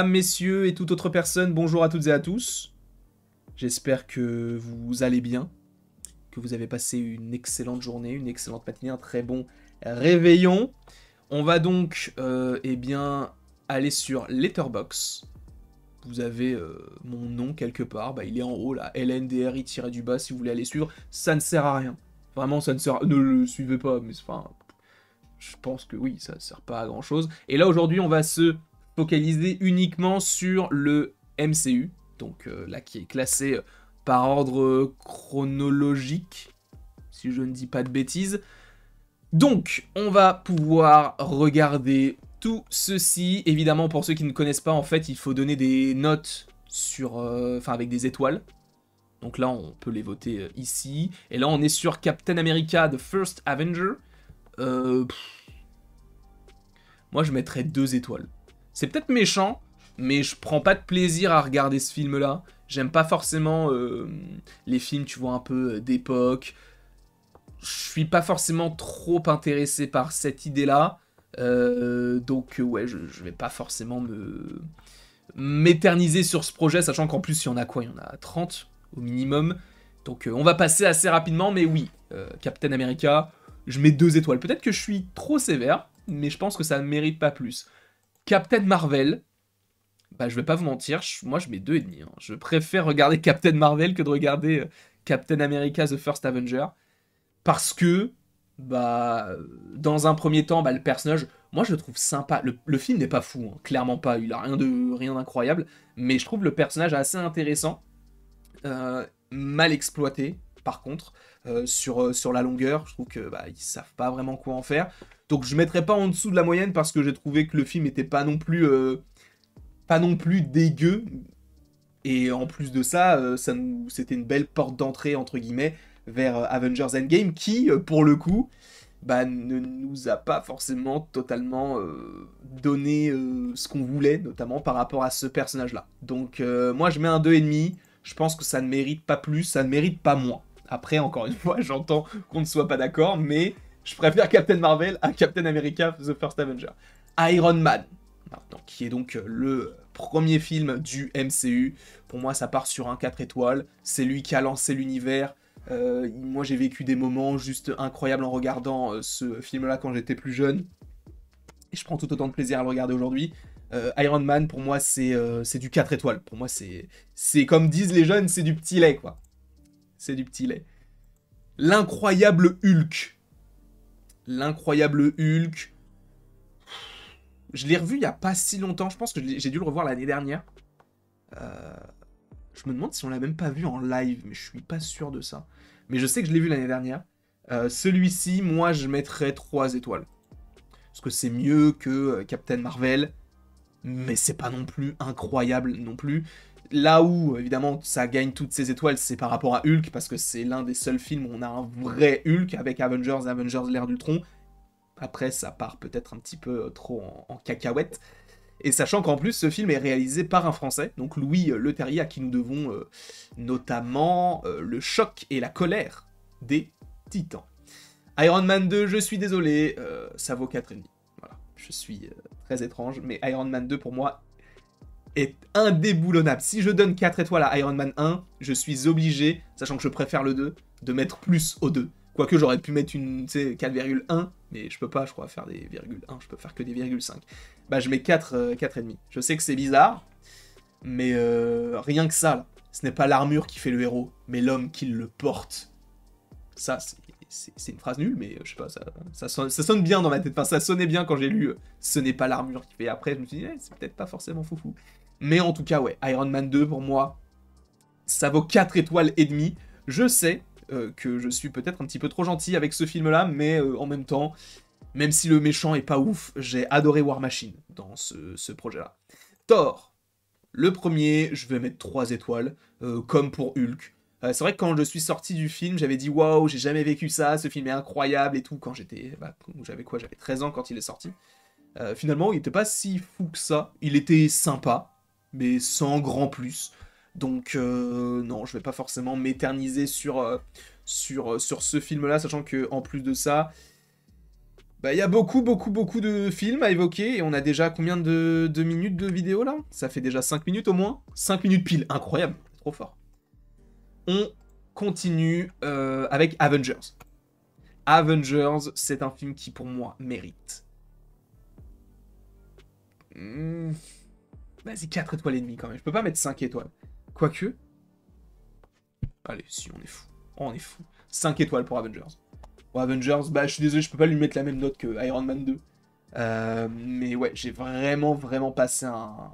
Messieurs et toute autre personne, bonjour à toutes et à tous. J'espère que vous allez bien, que vous avez passé une excellente journée, une excellente matinée, un très bon réveillon. On va donc aller sur Letterboxd. Vous avez mon nom quelque part, il est en haut là, LNDRI-du-bas si vous voulez aller suivre. Ça ne sert à rien. Vraiment, ça ne sert à... Ne le suivez pas, mais enfin... Je pense que oui, ça ne sert pas à grand chose. Et là aujourd'hui, on va se focaliser uniquement sur le MCU, donc là qui est classé par ordre chronologique, si je ne dis pas de bêtises. Donc, on va pouvoir regarder tout ceci. Évidemment, pour ceux qui ne connaissent pas, en fait, il faut donner des notes sur, avec des étoiles. Donc là, on peut les voter ici. Et là, on est sur Captain America, The First Avenger. Moi, je mettrais 2 étoiles. C'est peut-être méchant, mais je prends pas de plaisir à regarder ce film-là. J'aime pas forcément les films, tu vois, un peu d'époque. Je suis pas forcément trop intéressé par cette idée-là. Ouais, je vais pas forcément m'éterniser sur ce projet, sachant qu'en plus, il y en a quoi? Il y en a 30 au minimum. Donc on va passer assez rapidement, mais oui, Captain America, je mets 2 étoiles. Peut-être que je suis trop sévère, mais je pense que ça ne mérite pas plus. Captain Marvel, je vais pas vous mentir, moi je mets 2,5. Hein. Je préfère regarder Captain Marvel que de regarder Captain America The First Avenger. Parce que, dans un premier temps, le personnage, moi je le trouve sympa. Le film n'est pas fou, hein, clairement pas, il a rien d'incroyable, mais je trouve le personnage assez intéressant, mal exploité, par contre, sur la longueur. Je trouve que ils savent pas vraiment quoi en faire. Donc je mettrai pas en dessous de la moyenne parce que j'ai trouvé que le film était pas non plus dégueu. Et en plus de ça, c'était une belle porte d'entrée, entre guillemets, vers Avengers Endgame, qui, pour le coup, ne nous a pas forcément totalement donné ce qu'on voulait, notamment par rapport à ce personnage-là. Donc moi, je mets un 2,5. Je pense que ça ne mérite pas plus, ça ne mérite pas moins. Après, encore une fois, j'entends qu'on ne soit pas d'accord, mais je préfère Captain Marvel à Captain America The First Avenger. Iron Man, maintenant, qui est donc le premier film du MCU. Pour moi, ça part sur un 4 étoiles. C'est lui qui a lancé l'univers. Moi, j'ai vécu des moments juste incroyables en regardant ce film-là quand j'étais plus jeune. Et je prends tout autant de plaisir à le regarder aujourd'hui. Iron Man, pour moi, c'est du 4 étoiles. Pour moi, c'est comme disent les jeunes, c'est du petit lait, quoi. C'est du petit lait. L'incroyable Hulk. L'incroyable Hulk. Je l'ai revu il y a pas si longtemps. Je pense que j'ai dû le revoir l'année dernière. Je me demande si on l'a même pas vu en live, mais je suis pas sûr de ça. Mais je sais que je l'ai vu l'année dernière. Celui-ci, moi, je mettrais 3 étoiles. Parce que c'est mieux que Captain Marvel, mais c'est pas non plus incroyable non plus. Là où, évidemment, ça gagne toutes ces étoiles, c'est par rapport à Hulk, parce que c'est l'un des seuls films où on a un vrai Hulk avec Avengers l'ère d'Ultron. Après, ça part peut-être un petit peu trop en cacahuète. Et sachant qu'en plus, ce film est réalisé par un Français, donc Louis Leterrier, à qui nous devons notamment le choc et la colère des Titans. Iron Man 2, je suis désolé, ça vaut 4,5. Voilà, je suis très étrange, mais Iron Man 2, pour moi, est indéboulonnable. Si je donne 4 étoiles à Iron Man 1, je suis obligé, sachant que je préfère le 2, de mettre plus au 2. Quoique j'aurais pu mettre une 4,1, mais je peux pas, je crois, faire des virgules 1, je peux faire que des virgules 5. Je mets 4,5. Je sais que c'est bizarre, mais rien que ça, là. Ce n'est pas l'armure qui fait le héros, mais l'homme qui le porte. Ça, c'est une phrase nulle, mais je sais pas, ça sonne bien dans ma tête. Enfin, ça sonnait bien quand j'ai lu ce n'est pas l'armure qui fait. Après, je me suis dit, c'est peut-être pas forcément foufou. Mais en tout cas, ouais, Iron Man 2, pour moi, ça vaut 4 étoiles et demie. Je sais que je suis peut-être un petit peu trop gentil avec ce film-là, mais en même temps, même si le méchant est pas ouf, j'ai adoré War Machine dans ce projet-là. Thor, le premier, je vais mettre 3 étoiles, comme pour Hulk. C'est vrai que quand je suis sorti du film, j'avais dit waouh, j'ai jamais vécu ça, ce film est incroyable et tout, quand j'étais. J'avais quoi? J'avais 13 ans quand il est sorti. Finalement, il était pas si fou que ça. Il était sympa, mais sans grand plus. Donc, non, je vais pas forcément m'éterniser sur ce film-là, sachant que en plus de ça, Bah, il y a beaucoup, beaucoup, beaucoup de films à évoquer, et on a déjà combien de minutes de vidéo, là? Ça fait déjà 5 minutes au moins? 5 minutes pile, incroyable, trop fort. On continue avec Avengers. Avengers, c'est un film qui, pour moi, mérite. Vas-y, 4 étoiles et demie, quand même. Je peux pas mettre 5 étoiles. Quoique... Allez, si, on est fou. Oh, on est fou. 5 étoiles pour Avengers. Pour Avengers, bah, je suis désolé, je peux pas lui mettre la même note que Iron Man 2. Mais ouais, j'ai vraiment, vraiment passé un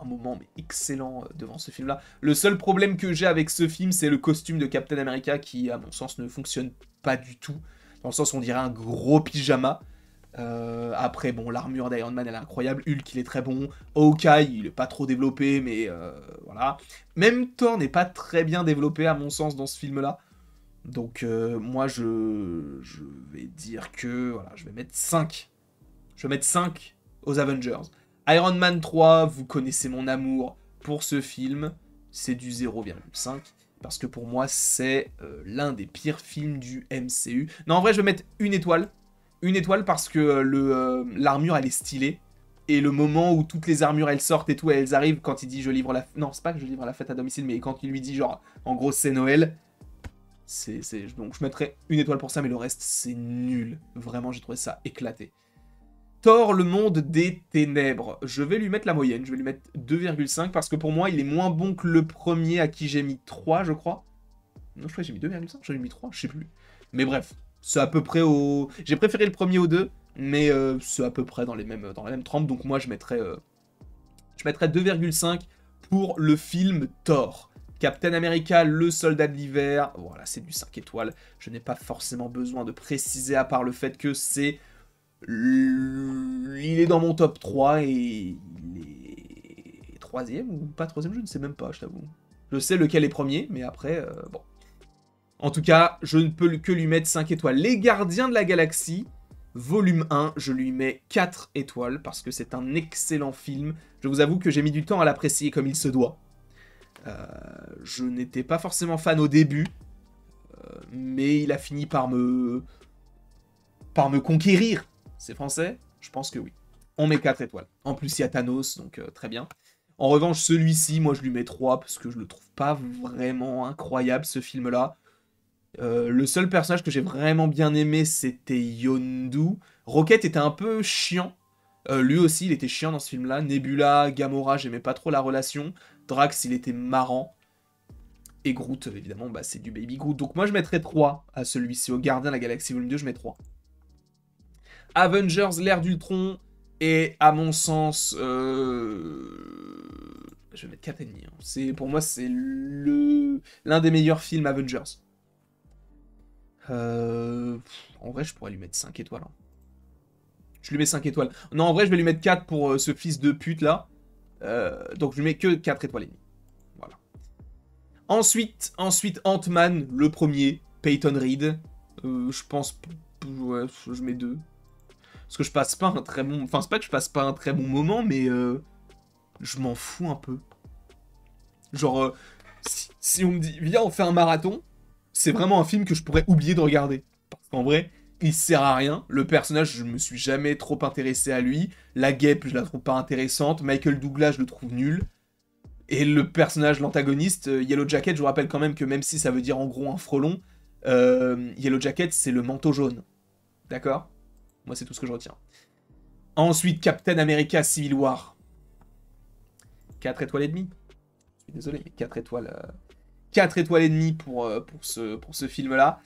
moment mais excellent devant ce film-là. Le seul problème que j'ai avec ce film, c'est le costume de Captain America qui, à mon sens, ne fonctionne pas du tout. Dans le sens où on dirait un gros pyjama. Après, bon, l'armure d'Iron Man, elle est incroyable. Hulk, il est très bon. Hawkeye, il est pas trop développé, mais voilà. Même Thor n'est pas très bien développé, à mon sens, dans ce film-là. Donc, moi, je vais dire que... Voilà, je vais mettre 5. Je vais mettre 5 aux Avengers. Iron Man 3, vous connaissez mon amour pour ce film. C'est du 0,5. Parce que pour moi, c'est l'un des pires films du MCU. Non, en vrai, je vais mettre une étoile. Une étoile parce que l'armure, elle est stylée. Et le moment où toutes les armures, elles sortent et tout, elles arrivent quand il dit « je livre la... » Non, c'est pas que je livre la fête à domicile, mais quand il lui dit genre, en gros, c'est Noël. Donc je mettrais une étoile pour ça, mais le reste, c'est nul. Vraiment, j'ai trouvé ça éclaté. Thor, le monde des ténèbres. Je vais lui mettre la moyenne, je vais lui mettre 2,5 parce que pour moi, il est moins bon que le premier à qui j'ai mis 3, je crois. Non, je crois que j'ai mis 2,5, j'ai mis 3, je sais plus. Mais bref, c'est à peu près au... J'ai préféré le premier aux deux, mais c'est à peu près dans la même trempe, donc moi je mettrais 2,5 pour le film Thor. Captain America, le soldat de l'hiver, voilà, c'est du 5 étoiles. Je n'ai pas forcément besoin de préciser à part le fait que c'est... Il est dans mon top 3 et il est troisième ou pas troisième, je ne sais même pas, je t'avoue. Je sais lequel est premier, mais après, bon. En tout cas, je ne peux que lui mettre 5 étoiles. Les Gardiens de la Galaxie, volume 1, je lui mets 4 étoiles parce que c'est un excellent film. Je vous avoue que j'ai mis du temps à l'apprécier comme il se doit. Je n'étais pas forcément fan au début, mais il a fini par me conquérir. C'est français? Je pense que oui. On met 4 étoiles. En plus, il y a Thanos, donc très bien. En revanche, celui-ci, moi, je lui mets 3, parce que je le trouve pas vraiment incroyable, ce film-là. Le seul personnage que j'ai vraiment bien aimé, c'était Yondu. Rocket était un peu chiant. Lui aussi, il était chiant dans ce film-là. Nebula, Gamora, j'aimais pas trop la relation. Drax, il était marrant. Et Groot, évidemment, bah, c'est du Baby Groot. Donc moi, je mettrais 3 à celui-ci. Au Gardien de la Galaxie Volume 2, je mets 3. Avengers, l'ère d'Ultron, et à mon sens, je vais mettre 4,5. Pour moi, c'est l'un des meilleurs films Avengers. En vrai, je pourrais lui mettre 5 étoiles. Hein. Je lui mets 5 étoiles. Non, en vrai, je vais lui mettre 4 pour ce fils de pute, là. Donc, je lui mets que 4 étoiles et demie. Voilà. Ensuite, Ant-Man, le premier, Peyton Reed. Je pense... Ouais, je mets 2. Parce que je passe pas un très bon... Enfin, c'est pas que je passe pas un très bon moment, mais je m'en fous un peu. Genre, si on me dit, viens, on fait un marathon, c'est vraiment un film que je pourrais oublier de regarder. Parce qu'en vrai, il sert à rien. Le personnage, je me suis jamais trop intéressé à lui. La guêpe, je la trouve pas intéressante. Michael Douglas, je le trouve nul. Et le personnage, l'antagoniste, Yellow Jacket, je vous rappelle quand même que même si ça veut dire en gros un frelon, Yellow Jacket, c'est le manteau jaune. D'accord ? Moi, c'est tout ce que je retiens. Ensuite, Captain America Civil War. 4 étoiles et demie. Je suis désolé, mais 4 étoiles... 4 étoiles et demie pour ce film-là.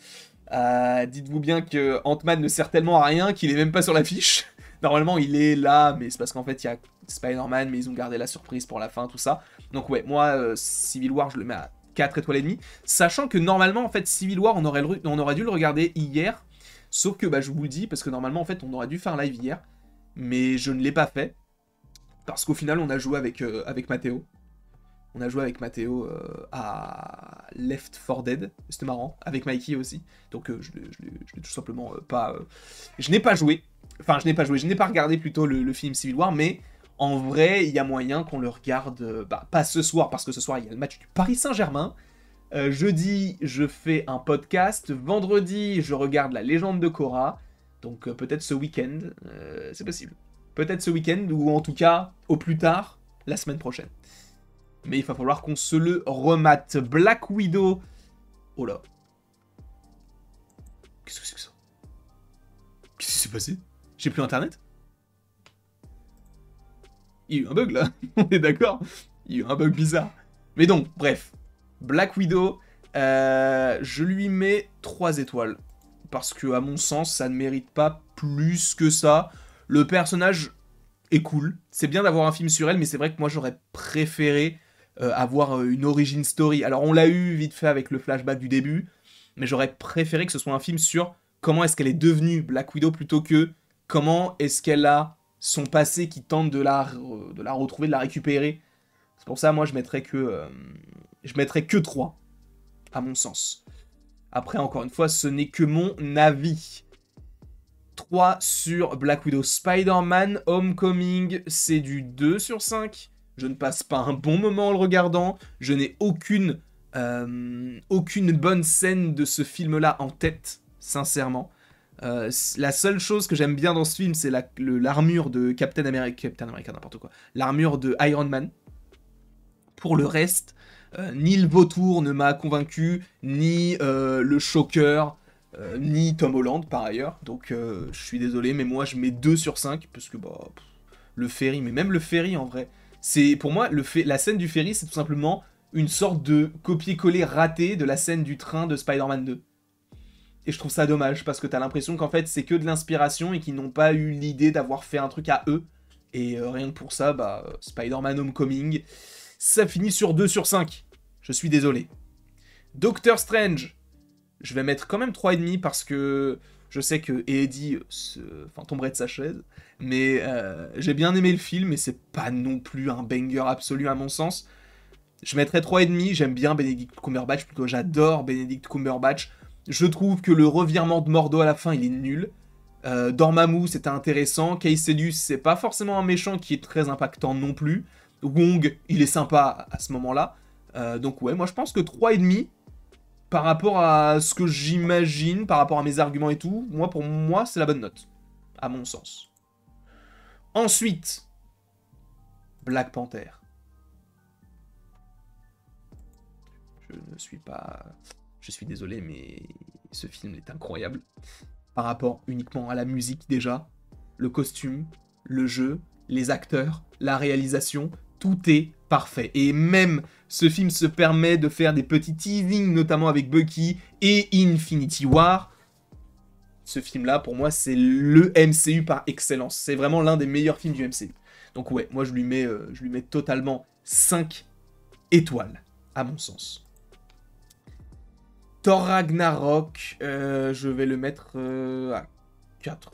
Dites-vous bien que Ant-Man ne sert tellement à rien qu'il est même pas sur l'affiche. Normalement, il est là, mais c'est parce qu'en fait, il y a Spider-Man, mais ils ont gardé la surprise pour la fin, tout ça. Donc ouais, moi, Civil War, je le mets à 4 étoiles et demie. Sachant que normalement, en fait, Civil War, on aurait dû le regarder hier. Sauf que, bah, je vous le dis, parce que normalement, en fait, on aurait dû faire un live hier. Mais je ne l'ai pas fait. Parce qu'au final, on a joué avec Mathéo. On a joué avec Mathéo à Left 4 Dead. C'était marrant. Avec Mikey aussi. Donc, je l'ai tout simplement pas... Je n'ai pas joué. Enfin, je n'ai pas joué. Je n'ai pas regardé plutôt le film Civil War. Mais en vrai, il y a moyen qu'on le regarde... pas ce soir, parce que ce soir, il y a le match du Paris Saint-Germain. Jeudi, je fais un podcast. Vendredi, je regarde La Légende de Korra. Donc peut-être ce week-end, c'est possible. Peut-être ce week-end, ou en tout cas, au plus tard, la semaine prochaine. Mais il va falloir qu'on se le remate. Black Widow. Oh là. Qu'est-ce que c'est que ça? Qu'est-ce qui s'est passé? J'ai plus internet? Il y a eu un bug là, on est d'accord? Il y a eu un bug bizarre. Mais donc, bref. Black Widow, je lui mets 3 étoiles. Parce que, à mon sens, ça ne mérite pas plus que ça. Le personnage est cool. C'est bien d'avoir un film sur elle, mais c'est vrai que moi j'aurais préféré avoir une origin story. Alors on l'a eu vite fait avec le flashback du début, mais j'aurais préféré que ce soit un film sur comment est-ce qu'elle est devenue Black Widow plutôt que comment est-ce qu'elle a son passé qui tente de la retrouver, de la récupérer. C'est pour ça, moi, je mettrais que 3, à mon sens. Après, encore une fois, ce n'est que mon avis. 3 sur Black Widow. Spider-Man Homecoming, c'est du 2 sur 5. Je ne passe pas un bon moment en le regardant. Je n'ai aucune bonne scène de ce film-là en tête, sincèrement. La seule chose que j'aime bien dans ce film, c'est l'armure de Captain America, n'importe quoi. L'armure de Iron Man. Pour le reste, ni le vautour ne m'a convaincu, ni le choker, ni Tom Holland par ailleurs. Donc je suis désolé, mais moi je mets 2 sur 5, parce que bah, le ferry, mais même le ferry en vrai. C'est pour moi, la scène du ferry, c'est tout simplement une sorte de copier-coller raté de la scène du train de Spider-Man 2. Et je trouve ça dommage, parce que t'as l'impression qu'en fait c'est que de l'inspiration et qu'ils n'ont pas eu l'idée d'avoir fait un truc à eux. Et rien que pour ça, bah, Spider-Man Homecoming, ça finit sur 2 sur 5. Je suis désolé. Doctor Strange, je vais mettre quand même 3,5 parce que je sais que Eddie tomberait de sa chaise. Mais j'ai bien aimé le film, et c'est pas non plus un banger absolu à mon sens. Je mettrais 3,5, j'aime bien Benedict Cumberbatch, plutôt j'adore Benedict Cumberbatch. Je trouve que le revirement de Mordo à la fin, il est nul. Dormammu, c'était intéressant. Caecilius, c'est pas forcément un méchant qui est très impactant non plus. Wong, il est sympa à ce moment-là. Donc ouais, moi je pense que 3,5, par rapport à ce que j'imagine, par rapport à mes arguments et tout, pour moi, c'est la bonne note. À mon sens. Ensuite, Black Panther. Je suis désolé, mais ce film est incroyable. Par rapport uniquement à la musique déjà, le costume, le jeu, les acteurs, la réalisation, tout est parfait. Et même ce film se permet de faire des petits teasings, notamment avec Bucky et Infinity War. Ce film-là, pour moi, c'est le MCU par excellence. C'est vraiment l'un des meilleurs films du MCU. Donc ouais, moi je lui mets totalement 5 étoiles, à mon sens. Thor Ragnarok, je vais le mettre à 4.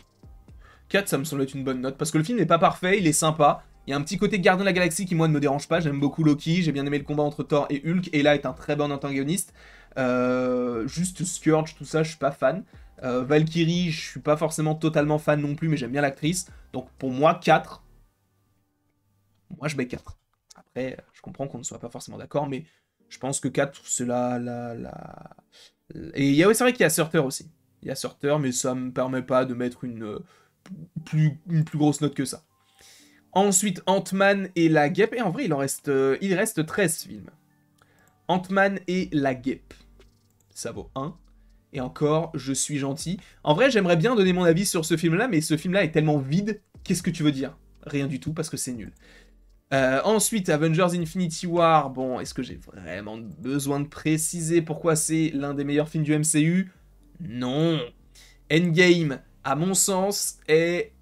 4, ça me semble être une bonne note, parce que le film n'est pas parfait, il est sympa. Il y a un petit côté Gardien de la Galaxie qui, moi, ne me dérange pas. J'aime beaucoup Loki, j'ai bien aimé le combat entre Thor et Hulk, et là est un très bon antagoniste. Juste Scourge, tout ça, je suis pas fan. Valkyrie, je suis pas forcément totalement fan non plus, mais j'aime bien l'actrice. Donc pour moi, 4. Moi, je mets 4. Après, je comprends qu'on ne soit pas forcément d'accord, mais je pense que 4, c'est Et c'est vrai qu'il y a Surter aussi. Il y a Surter, mais ça me permet pas de mettre une plus grosse note que ça. Ensuite, Ant-Man et la Guêpe. Et en vrai, il reste 13 films. Ant-Man et la Guêpe. Ça vaut 1. Et encore, je suis gentil. En vrai, j'aimerais bien donner mon avis sur ce film-là, mais ce film-là est tellement vide. Qu'est-ce que tu veux dire? Rien du tout, parce que c'est nul. Ensuite, Avengers Infinity War. Bon, est-ce que j'ai vraiment besoin de préciser pourquoi c'est l'un des meilleurs films du MCU? Non. Endgame, à mon sens, est...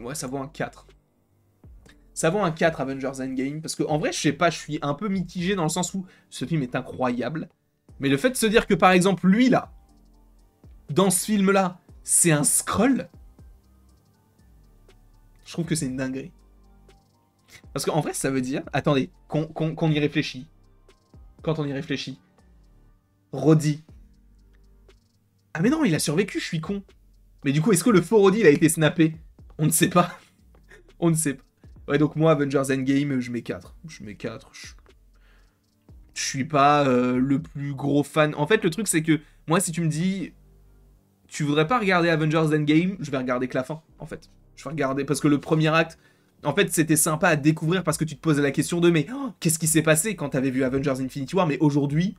Ouais, ça vaut un 4. Ça vaut un 4, Avengers Endgame, parce que en vrai, je sais pas, je suis un peu mitigé dans le sens où ce film est incroyable. Mais le fait de se dire que, par exemple, lui, là, dans ce film-là, c'est un Skrull, je trouve que c'est une dinguerie. Parce qu'en vrai, ça veut dire... Attendez, qu'on y réfléchit. Quand on y réfléchit. Rhodey. Ah mais non, il a survécu, je suis con. Mais du coup, est-ce que le faux Rhodey, il a été snappé? On ne sait pas. On ne sait pas. Ouais, donc moi, Avengers Endgame, je mets 4. Je mets 4. Je suis pas le plus gros fan. En fait, le truc, c'est que moi, si tu me dis tu voudrais pas regarder Avengers Endgame, je vais regarder que la fin, en fait. Je vais regarder, parce que le premier acte, en fait, c'était sympa à découvrir parce que tu te posais la question de, mais qu'est-ce qui s'est passé quand t'avais vu Avengers Infinity War? Mais aujourd'hui,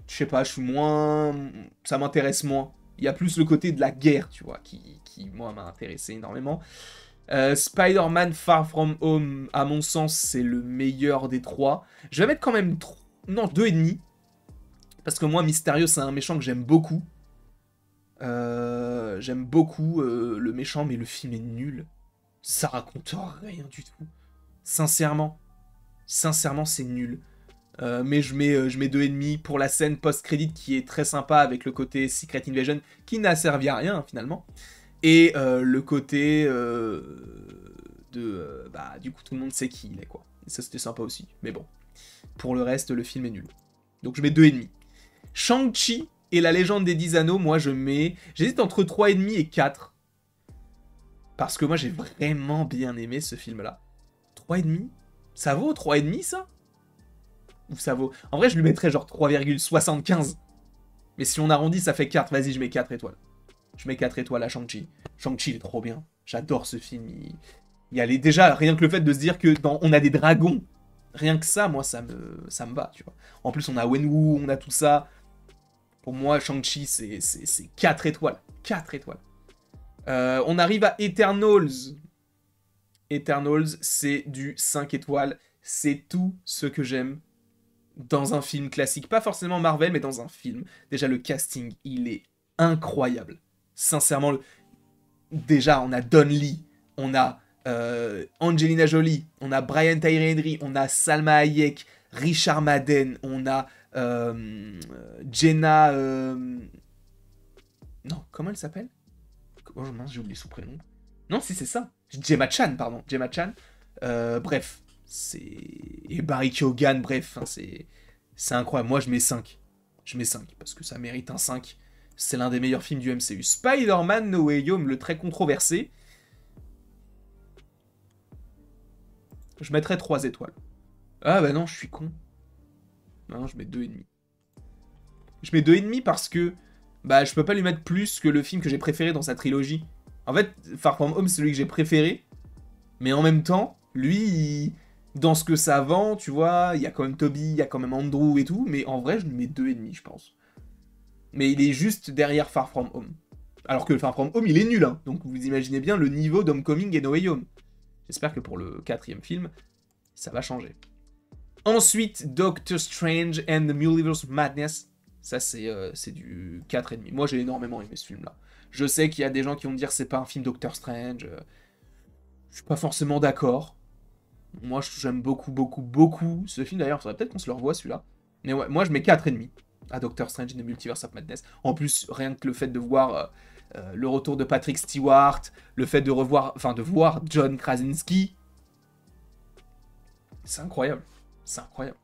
je sais pas, je suis moins... Ça m'intéresse moins. Il y a plus le côté de la guerre, tu vois, qui moi, m'a intéressé énormément. Spider-Man Far From Home, à mon sens, c'est le meilleur des trois. Je vais mettre quand même... Non, 2,5. Parce que moi, Mysterio, c'est un méchant que j'aime beaucoup. J'aime beaucoup le méchant, mais le film est nul. Ça raconte rien du tout. Sincèrement, c'est nul. Mais je mets 2,5 pour la scène post-crédit qui est très sympa avec le côté Secret Invasion qui n'a servi à rien finalement. Et le côté du coup tout le monde sait qui il est quoi. Et ça c'était sympa aussi. Mais bon, pour le reste le film est nul. Donc je mets 2,5. Shang-Chi et la légende des 10 anneaux, moi j'hésite entre 3,5 et 4. Parce que moi j'ai vraiment bien aimé ce film là. 3,5 ? Ça vaut 3,5 ça ? Ou ça vaut... En vrai je lui mettrais genre 3,75. Mais si on arrondit ça fait 4. Vas-y je mets 4 étoiles. Je mets 4 étoiles à Shang-Chi. Shang-Chi il est trop bien. J'adore ce film. Il y a déjà rien que le fait de se dire que on a des dragons. Rien que ça, moi ça me va, tu vois. En plus on a Wenwu, on a tout ça. Pour moi Shang-Chi c'est 4 étoiles. 4 étoiles. On arrive à Eternals. Eternals, c'est du 5 étoiles. C'est tout ce que j'aime dans un film classique. Pas forcément Marvel, mais dans un film. Déjà, le casting, il est incroyable. Sincèrement, déjà, on a Don Lee, on a Angelina Jolie, on a Brian Tyree Henry, on a Salma Hayek, Richard Madden, on a Jenna... Non, comment elle s'appelle? Oh mince, j'ai oublié son prénom. Non, si c'est ça. Gemma Chan, pardon. Gemma Chan. Bref, c'est... Et Barry Keoghan, bref, hein, c'est incroyable. Moi, je mets 5. Je mets 5, parce que ça mérite un 5. C'est l'un des meilleurs films du MCU. Spider-Man No Way Home, le très controversé. Je mettrais 3 étoiles. Ah bah non, je suis con. Non, je mets 2,5. Je mets 2,5 parce que... Bah, je peux pas lui mettre plus que le film que j'ai préféré dans sa trilogie. En fait, Far From Home, c'est celui que j'ai préféré. Mais en même temps, lui, dans ce que ça vend, tu vois, il y a quand même Toby, il y a quand même Andrew et tout. Mais en vrai, je lui mets 2,5, je pense. Mais il est juste derrière Far From Home. Alors que Far From Home, il est nul, hein. Donc vous imaginez bien le niveau d'Homecoming et No Way Home. J'espère que pour le 4e film, ça va changer. Ensuite, Doctor Strange and the Multiverse of Madness. Ça, c'est du 4,5. Moi, j'ai énormément aimé ce film-là. Je sais qu'il y a des gens qui vont me dire que c'est pas un film Doctor Strange. Je suis pas forcément d'accord. Moi, j'aime beaucoup, beaucoup, beaucoup ce film. D'ailleurs, il faudrait peut-être qu'on se le revoie, celui-là. Mais ouais, moi, je mets 4,5 à Doctor Strange and the Multiverse of Madness. En plus, rien que le fait de voir le retour de Patrick Stewart, le fait de voir John Krasinski, c'est incroyable. C'est incroyable.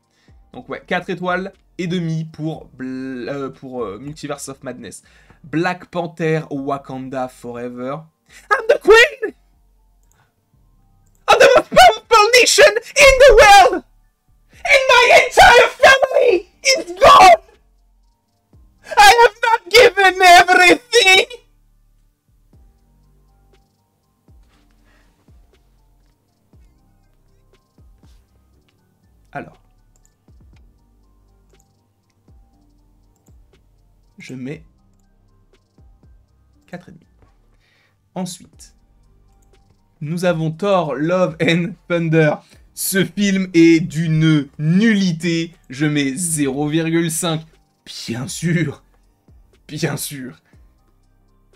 Donc ouais, 4 étoiles et demi pour Multiverse of Madness. Black Panther Wakanda Forever. I'm the queen of the most powerful nation in the world! And my entire family is gone! I have not given everything! Alors. Je mets 4,5. Ensuite, nous avons Thor, Love and Thunder. Ce film est d'une nullité. Je mets 0,5. Bien sûr. Bien sûr.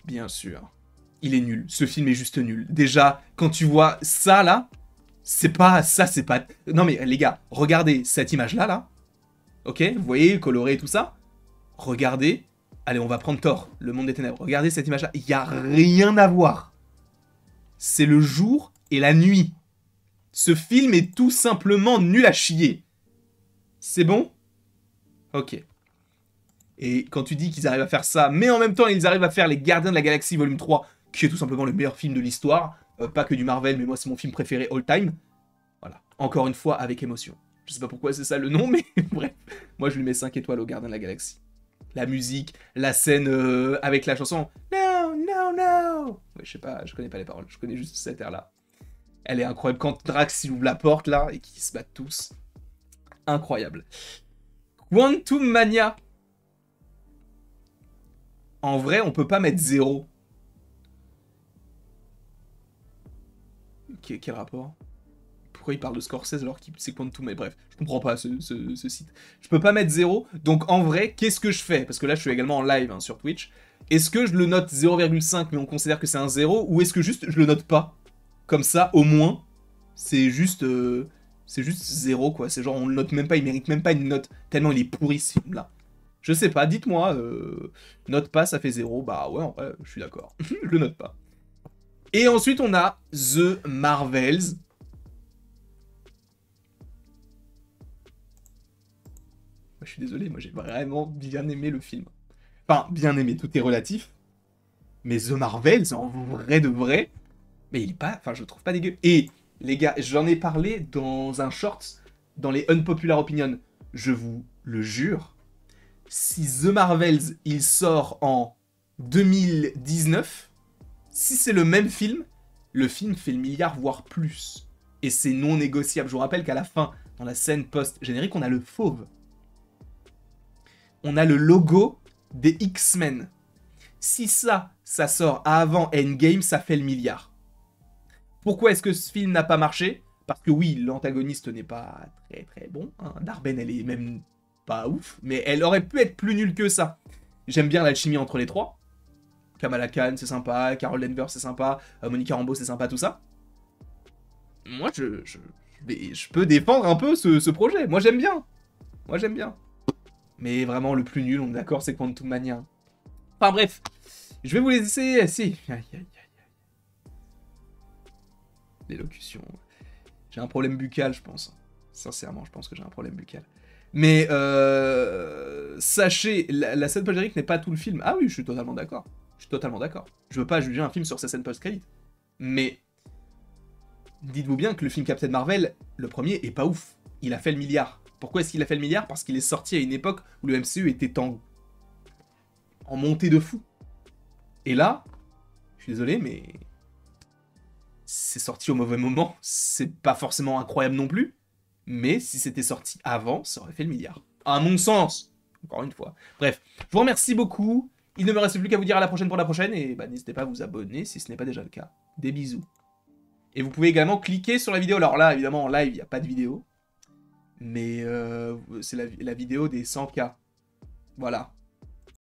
Bien sûr. Il est nul. Ce film est juste nul. Déjà, quand tu vois ça, là, c'est pas... Ça, c'est pas... Non, mais les gars, regardez cette image-là, là. Ok, vous voyez, coloré et tout ça. Regardez. Allez, on va prendre Thor, le monde des ténèbres. Regardez cette image-là. Il n'y a rien à voir. C'est le jour et la nuit. Ce film est tout simplement nul à chier. C'est bon? Ok. Et quand tu dis qu'ils arrivent à faire ça, mais en même temps, ils arrivent à faire Les Gardiens de la Galaxie Volume 3, qui est tout simplement le meilleur film de l'histoire. Pas que du Marvel, mais moi, c'est mon film préféré all time. Voilà. Encore une fois, avec émotion. Je sais pas pourquoi c'est ça le nom, mais bref. Moi, je lui mets 5 étoiles aux Gardiens de la Galaxie. La musique, la scène avec la chanson No, no, no. Ouais, je sais pas, je connais pas les paroles, je connais juste cette air-là. Elle est incroyable. Quand Drax il ouvre la porte là et qu'ils se battent tous. Incroyable. Quantum Mania. En vrai, on peut pas mettre 0. Quel rapport? Pourquoi il parle de Scorsese alors qu'il c'est Quantum? Mais bref, je comprends pas ce site. Je peux pas mettre 0. Donc en vrai, qu'est-ce que je fais? Parce que là, je suis également en live hein, sur Twitch. Est-ce que je le note 0,5 mais on considère que c'est un 0? Ou est-ce que juste je le note pas? Comme ça, au moins, c'est juste 0 quoi. C'est genre on le note même pas, il mérite même pas une note. Tellement il est pourri ce film là. Je sais pas, dites-moi, note pas, ça fait 0. Bah ouais, en vrai, je suis d'accord. Je le note pas. Et ensuite, on a The Marvels. Je suis désolé, moi j'ai vraiment bien aimé le film. Enfin, bien aimé, tout est relatif. Mais The Marvels, en vrai de vrai, mais il est pas... Enfin, je le trouve pas dégueu. Et, les gars, j'en ai parlé dans un short, dans les Unpopular Opinion. Je vous le jure, si The Marvels, il sort en 2019, si c'est le même film, le film fait le milliard, voire plus. Et c'est non négociable. Je vous rappelle qu'à la fin, dans la scène post-générique, on a le fauve. On a le logo des X-Men. Si ça sort avant Endgame, ça fait le milliard. Pourquoi est-ce que ce film n'a pas marché? Parce que oui, l'antagoniste n'est pas très très bon. Hein. Darben, elle est même pas ouf. Mais elle aurait pu être plus nulle que ça. J'aime bien l'alchimie entre les trois. Kamala Khan, c'est sympa. Carol Danvers, c'est sympa. Monica Rambeau, c'est sympa, tout ça. Moi, je peux défendre un peu ce projet. Moi, j'aime bien. Moi, j'aime bien. Mais vraiment, le plus nul, on est d'accord, c'est Quantum Mania. Enfin bref, je vais vous laisser... Si. Aïe, aïe, aïe. L'élocution. J'ai un problème buccal, je pense. Sincèrement, je pense que j'ai un problème buccal. Mais sachez, la scène post-générique n'est pas tout le film. Ah oui, je suis totalement d'accord. Je suis totalement d'accord. Je veux pas juger un film sur sa scène post-crédit. Mais dites-vous bien que le film Captain Marvel, le premier, est pas ouf. Il a fait le milliard. Pourquoi est-ce qu'il a fait le milliard? Parce qu'il est sorti à une époque où le MCU était en montée de fou. Et là, je suis désolé, mais c'est sorti au mauvais moment. C'est pas forcément incroyable non plus. Mais si c'était sorti avant, ça aurait fait le milliard. À mon sens. Encore une fois. Bref, je vous remercie beaucoup. Il ne me reste plus qu'à vous dire à la prochaine pour la prochaine. Et bah, n'hésitez pas à vous abonner si ce n'est pas déjà le cas. Des bisous. Et vous pouvez également cliquer sur la vidéo. Alors là, évidemment, en live, il n'y a pas de vidéo. Mais c'est la vidéo des 100K. Voilà.